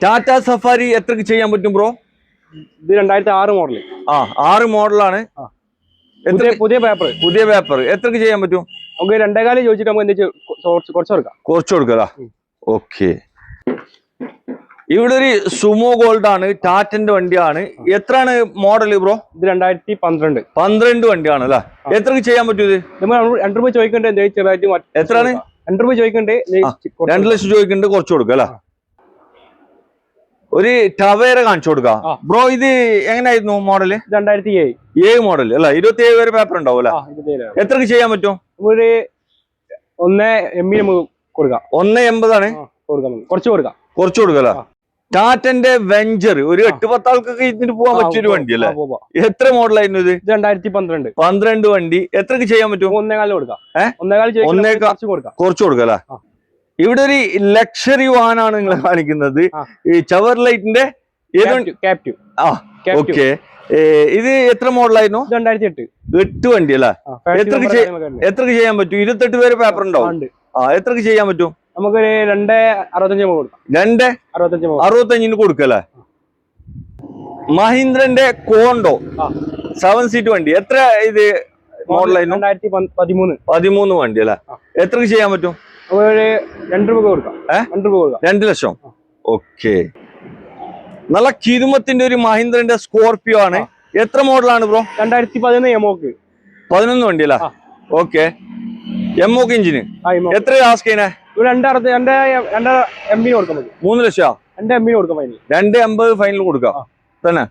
Tata safari എത്രക്ക് ചെയ്യാൻ പറ്റും bro? ഇത് 2006 മോഡൽ. 6 മോഡലാണ്. പുതിയ പേപ്പർ എത്രക്ക് ചെയ്യാൻ പറ്റും? നമുക്ക് 2.4 ചോദിച്ചിട്ട് നമുക്ക് എന്താ കുറച്ച് കൊടുക്കാം. ഓക്കെ. ഇവിടെ ഒരു സുമോ ഗോൾഡ് ആണ്, ടാറ്റന്റെ വണ്ടിയാണ്. എത്രയാണ് മോഡൽ ബ്രോ? ഇത് 2012 വണ്ടിയാണ് അല്ലേ? എത്രക്ക് ചെയ്യാൻ പറ്റും ഇത്? നമ്മൾ 2 രൂപ ചോദിക്കണ്ടേ? എത്രയാണ്? 2 രൂപ ചോദിക്കണ്ടേ? 2 ലക്ഷം ചോദിക്കണ്ടേ? കുറച്ച് കൊടുക്കുക അല്ലേ? ഒരു ടവേര കാണിച്ചു കൊടുക്ക ബ്രോ. ഇത് എങ്ങനെയായിരുന്നു മോഡല്? 2007 മോഡൽ അല്ല? 27 വരെ പേപ്പർ ഉണ്ടാവും അല്ലെ? എത്രക്ക് ചെയ്യാൻ പറ്റും? ഒരു 1.80 നമുക്ക് കൊടുക്കാം. 1.80 ആണ്. കുറച്ച് കൊടുക്കല്ലേ? ടാറ്റന്റെ വെഞ്ചർ ഒരു 8-10 ആൾക്കൊക്കെ ഇതിന് പോകാൻ പറ്റിയൊരു വണ്ടി അല്ലേ? എത്ര മോഡലായിരുന്നു ഇത്? 2012 വണ്ടി. എത്രക്ക് ചെയ്യാൻ പറ്റും? 1.4 കൊടുക്കാം. കുറച്ച് കൊടുക്കല്ലേ? ഇവിടെ ഒരു ലക്ഷറി വാനാണ് നിങ്ങൾ കാണിക്കുന്നത്. ഈ ചവർ ലൈറ്റിന്റെ ഓക്കെ. ഇത് എത്ര മോഡലായിരുന്നു? 2008 വണ്ടി അല്ലേ? എത്രക്ക് ചെയ്യാൻ പറ്റും? 28 പേര് പേപ്പർ ഉണ്ടാവും. എത്രക്ക് ചെയ്യാൻ പറ്റും? നമുക്കൊരു 2.65 കൊടുക്കാം. 2.65 കൊടുക്കല്ലേ? മഹീന്ദ്രന്റെ കോണ്ടോ 7 സീറ്റ് വണ്ടി. എത്ര ഇത് മോഡലായിരുന്നു? 2013 വണ്ടി അല്ലേ? എത്രക്ക് ചെയ്യാൻ പറ്റും? 2 രൂപ കൊടുക്കാം. 2 ലക്ഷം. ഓക്കെ. നല്ല കിരുമത്തിന്റെ ഒരു മഹീന്ദ്രന്റെ സ്കോർപിയോ ആണ്. എത്ര മോഡലാണ് ബ്രോ? 2011 എമോക്ക് 11 വണ്ടി അല്ലേ? ഓക്കെ. എമോക്ക് എഞ്ചിന് എത്ര ആസ്കൈനെ? 2.60 കൊടുക്കാം. 3 ലക്ഷം. 2.80 കൊടുക്കാം. 2.80 ഫൈനൽ കൊടുക്കാം തന്നെ.